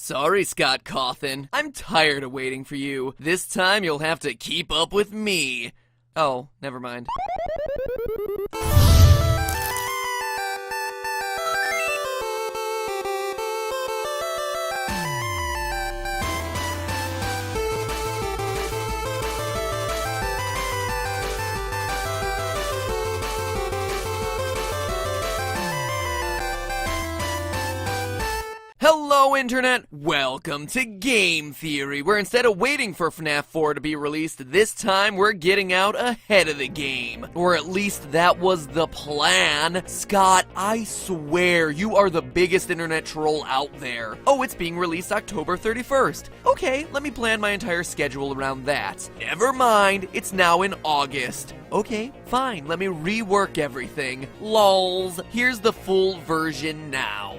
Sorry, Scott Cawthon. I'm tired of waiting for you. This time you'll have to keep up with me. Oh, never mind. Hello, Internet! Welcome to Game Theory, where instead of waiting for FNAF 4 to be released, this time we're getting out ahead of the game. Or at least that was the plan. Scott, I swear you are the biggest internet troll out there. Oh, it's being released October 31st. Okay, let me plan my entire schedule around that. Never mind, it's now in August. Okay, fine, let me rework everything. Lols. Here's the full version now.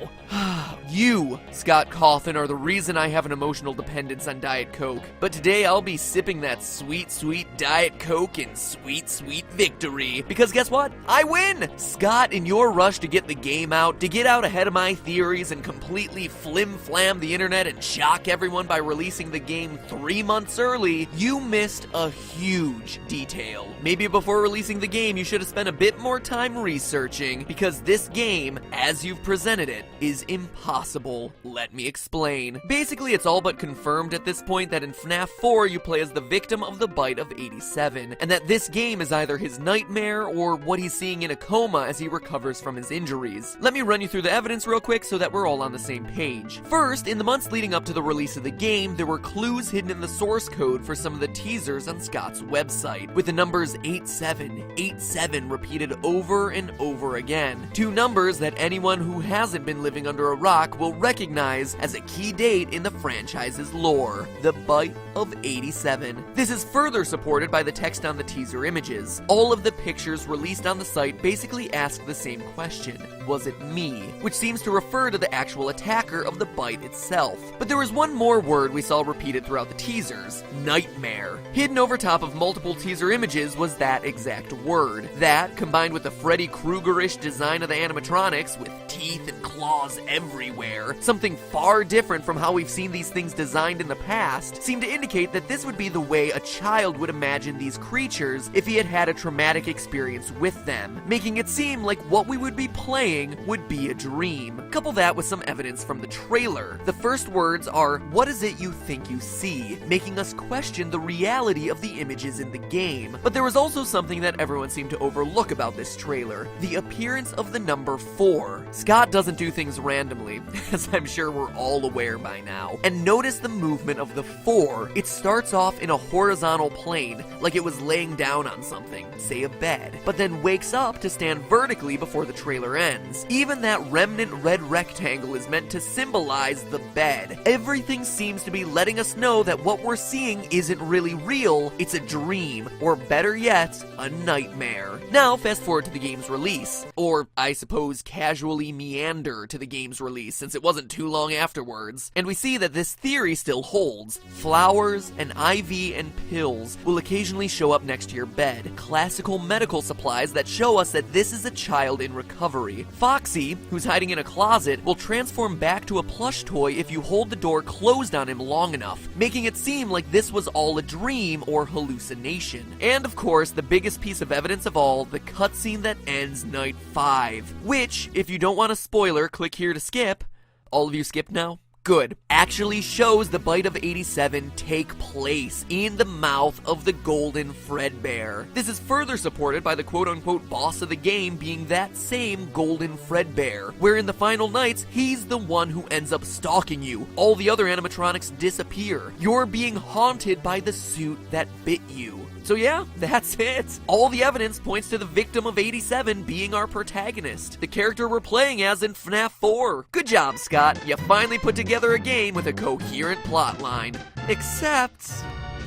You, Scott Cawthon, are the reason I have an emotional dependence on Diet Coke. But today I'll be sipping that sweet, sweet Diet Coke in sweet, sweet victory. Because guess what? I win! Scott, in your rush to get the game out, to get out ahead of my theories and completely flim-flam the internet and shock everyone by releasing the game 3 months early, you missed a huge detail. Maybe before releasing the game, you should have spent a bit more time researching, because this game, as you've presented it, is impossible. Let me explain. Basically, it's all but confirmed at this point that in FNAF 4, you play as the victim of the bite of 87, and that this game is either his nightmare or what he's seeing in a coma as he recovers from his injuries. Let me run you through the evidence real quick so that we're all on the same page. First, in the months leading up to the release of the game, there were clues hidden in the source code for some of the teasers on Scott's website, with the numbers 8787 repeated over and over again. Two numbers that anyone who hasn't been living under a rock will recognize as a key date in the franchise's lore, the bite of 87. This is further supported by the text on the teaser images. All of the pictures released on the site basically ask the same question, was it me? Which seems to refer to the actual attacker of the bite itself. But there was one more word we saw repeated throughout the teasers, nightmare. Hidden over top of multiple teaser images was that exact word. That, combined with the Freddy Krueger-ish design of the animatronics, with teeth and claws everywhere, something far different from how we've seen these things designed in the past, seemed to indicate that this would be the way a child would imagine these creatures if he had had a traumatic experience with them, making it seem like what we would be playing would be a dream. Couple that with some evidence from the trailer. The first words are, "What is it you think you see?" making us question the reality of the images in the game. But there was also something that everyone seemed to overlook about this trailer, the appearance of the number 4. Scott doesn't do things randomly, as I'm sure we're all aware by now. And notice the movement of the 4. It starts off in a horizontal plane, like it was laying down on something, say a bed, but then wakes up to stand vertically before the trailer ends. Even that remnant red rectangle is meant to symbolize the bed. Everything seems to be letting us know that what we're seeing isn't really real, it's a dream, or better yet, a nightmare. Now, fast forward to the game's release, or I suppose casually meander to the game's release since it wasn't too long afterwards, and we see that this theory still holds. Flowers, an IV, and pills will occasionally show up next to your bed. Classical medical supplies that show us that this is a child in recovery. Foxy, who's hiding in a closet, will transform back to a plush toy if you hold the door closed on him long enough, making it seem like this was all a dream or hallucination. And of course, the biggest piece of evidence of all, the cutscene that ends Night 5, which, if you don't want a spoiler, click here to skip. All of you skipped now? Good. Actually shows the bite of 87 take place in the mouth of the golden Fredbear. This is further supported by the quote-unquote boss of the game being that same golden Fredbear, where in the final nights, he's the one who ends up stalking you. All the other animatronics disappear. You're being haunted by the suit that bit you. So yeah, that's it. All the evidence points to the victim of 87 being our protagonist, the character we're playing as in FNAF 4. Good job, Scott. You finally put together a game with a coherent plotline. Except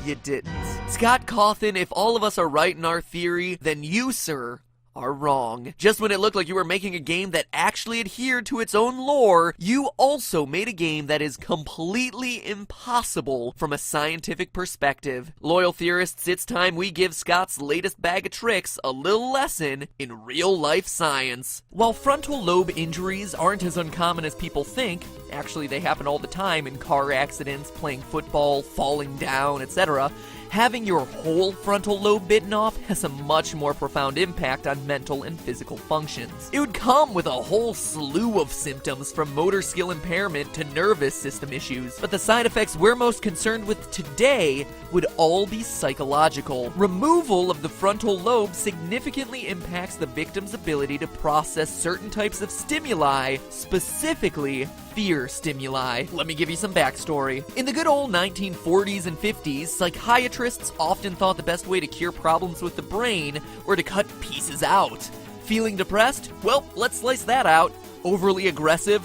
you didn't. Scott Cawthon, if all of us are right in our theory, then you, sir, are wrong. Just when it looked like you were making a game that actually adhered to its own lore, you also made a game that is completely impossible from a scientific perspective. Loyal theorists, it's time we give Scott's latest bag of tricks a little lesson in real-life science. While frontal lobe injuries aren't as uncommon as people think, actually they happen all the time in car accidents, playing football, falling down, etc., having your whole frontal lobe bitten off has a much more profound impact on mental and physical functions. It would come with a whole slew of symptoms from motor skill impairment to nervous system issues, but the side effects we're most concerned with today would all be psychological. Removal of the frontal lobe significantly impacts the victim's ability to process certain types of stimuli, specifically fear stimuli. Let me give you some backstory. In the good old 1940s and 50s, psychiatrists often thought the best way to cure problems with the brain were to cut pieces out. Feeling depressed? Well, let's slice that out. Overly aggressive?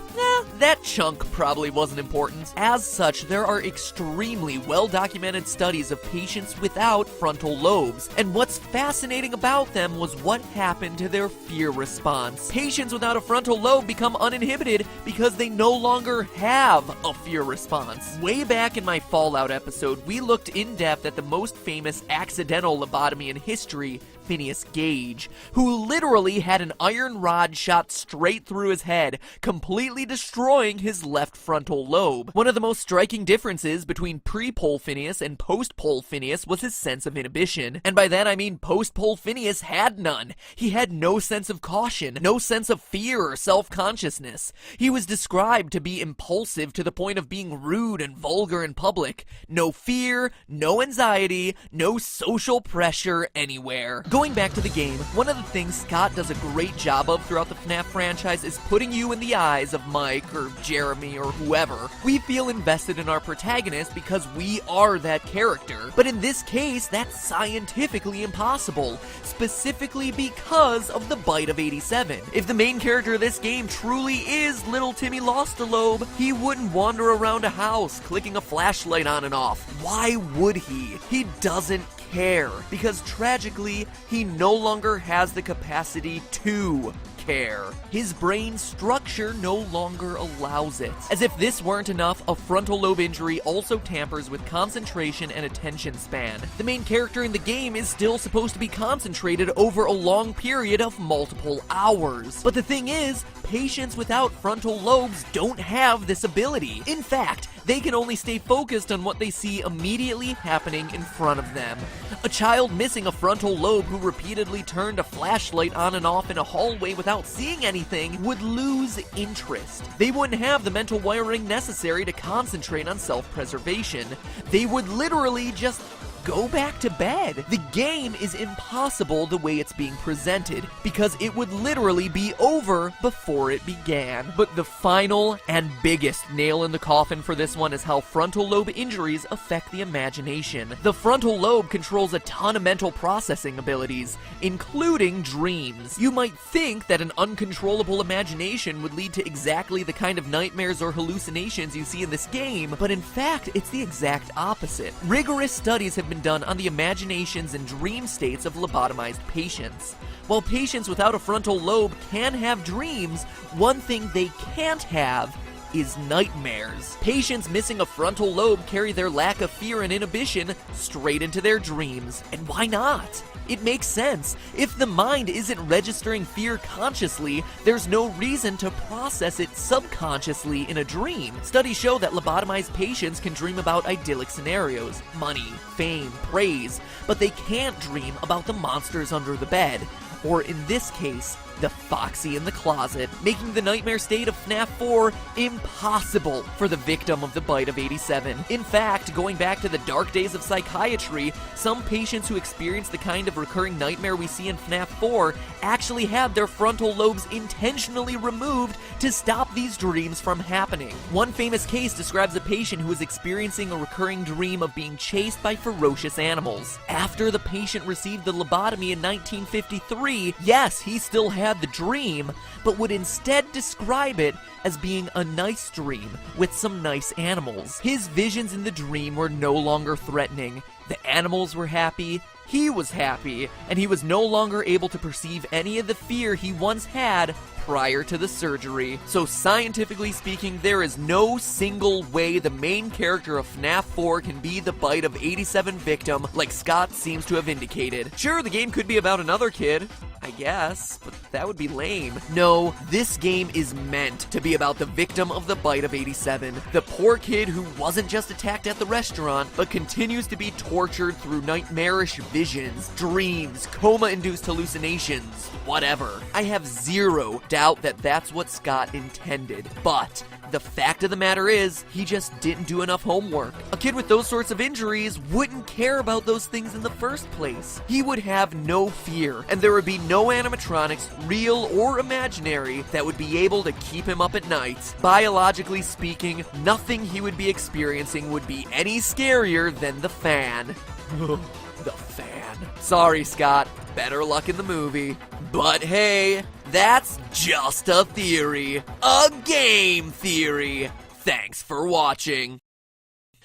That chunk probably wasn't important. As such, there are extremely well-documented studies of patients without frontal lobes, and what's fascinating about them was what happened to their fear response. Patients without a frontal lobe become uninhibited because they no longer have a fear response. Way back in my Fallout episode, we looked in depth at the most famous accidental lobotomy in history, Phineas Gage, who literally had an iron rod shot straight through his head, completely destroying his left frontal lobe. One of the most striking differences between pre-pole Phineas and post-pole Phineas was his sense of inhibition. And by that I mean post-pole Phineas had none. He had no sense of caution, no sense of fear or self-consciousness. He was described to be impulsive to the point of being rude and vulgar in public. No fear, no anxiety, no social pressure anywhere. Going back to the game, one of the things Scott does a great job of throughout the FNAF franchise is putting you in the eyes of Mike or Jeremy or whoever. We feel invested in our protagonist because we are that character. But in this case, that's scientifically impossible, specifically because of the bite of 87. If the main character of this game truly is Little Timmy Lost a Lobe, he wouldn't wander around a house clicking a flashlight on and off. Why would he? He doesn't care, because tragically, he no longer has the capacity to care. His brain structure no longer allows it. As if this weren't enough, a frontal lobe injury also tampers with concentration and attention span. The main character in the game is still supposed to be concentrated over a long period of multiple hours. But the thing is, patients without frontal lobes don't have this ability. In fact, they can only stay focused on what they see immediately happening in front of them. A child missing a frontal lobe who repeatedly turned a flashlight on and off in a hallway without seeing anything would lose interest. They wouldn't have the mental wiring necessary to concentrate on self-preservation. They would literally just go back to bed. The game is impossible the way it's being presented, because it would literally be over before it began. But the final and biggest nail in the coffin for this one is how frontal lobe injuries affect the imagination. The frontal lobe controls a ton of mental processing abilities, including dreams. You might think that an uncontrollable imagination would lead to exactly the kind of nightmares or hallucinations you see in this game, but in fact, it's the exact opposite. Rigorous studies have been done on the imaginations and dream states of lobotomized patients. While patients without a frontal lobe can have dreams, one thing they can't have is nightmares. Patients missing a frontal lobe carry their lack of fear and inhibition straight into their dreams. And why not? It makes sense. If the mind isn't registering fear consciously, there's no reason to process it subconsciously in a dream. Studies show that lobotomized patients can dream about idyllic scenarios, money, fame, praise, but they can't dream about the monsters under the bed, or in this case, the Foxy in the closet, making the nightmare state of FNAF 4 impossible for the victim of the bite of 87. In fact, going back to the dark days of psychiatry, some patients who experience the kind of recurring nightmare we see in FNAF 4 actually had their frontal lobes intentionally removed to stop these dreams from happening. One famous case describes a patient who was experiencing a recurring dream of being chased by ferocious animals. After the patient received the lobotomy in 1953, yes, he still had the dream, but would instead describe it as being a nice dream with some nice animals. His visions in the dream were no longer threatening. The animals were happy, he was happy, and he was no longer able to perceive any of the fear he once had prior to the surgery. So scientifically speaking, there is no single way the main character of FNAF 4 can be the Bite of 87 victim, like Scott seems to have indicated. Sure, the game could be about another kid, I guess, but that would be lame. No, this game is meant to be about the victim of the Bite of 87. The poor kid who wasn't just attacked at the restaurant, but continues to be tortured through nightmarish visions, dreams, coma-induced hallucinations, whatever. I have zero doubt that that's what Scott intended, but the fact of the matter is, he just didn't do enough homework. A kid with those sorts of injuries wouldn't care about those things in the first place. He would have no fear, and there would be no animatronics, real or imaginary, that would be able to keep him up at night. Biologically speaking, nothing he would be experiencing would be any scarier than the fan. The fan. Sorry, Scott. Better luck in the movie. But hey, that's just a theory. A game theory. Thanks for watching.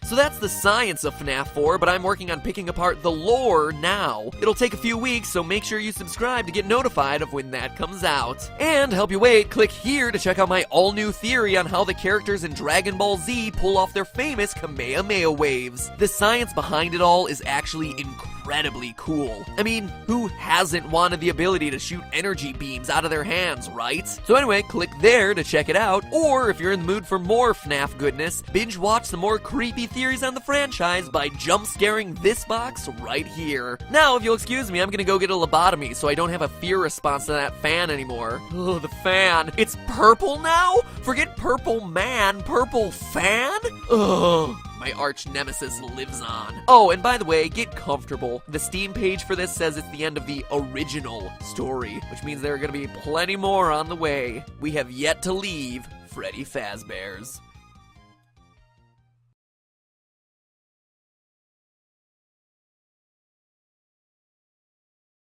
So that's the science of FNAF 4, but I'm working on picking apart the lore now. It'll take a few weeks, so make sure you subscribe to get notified of when that comes out. And to help you wait, click here to check out my all-new theory on how the characters in Dragon Ball Z pull off their famous Kamehameha waves. The science behind it all is actually incredibly cool. I mean, who hasn't wanted the ability to shoot energy beams out of their hands, right? So anyway, click there to check it out, or if you're in the mood for more FNAF goodness, binge watch some more creepy theories on the franchise by jump scaring this box right here. Now, if you'll excuse me, I'm gonna go get a lobotomy so I don't have a fear response to that fan anymore. Oh, the fan. It's purple now? Forget purple man, purple fan? Ugh. My arch nemesis lives on. Oh, and by the way, get comfortable. The Steam page for this says it's the end of the original story, which means there are gonna be plenty more on the way. We have yet to leave Freddy Fazbear's.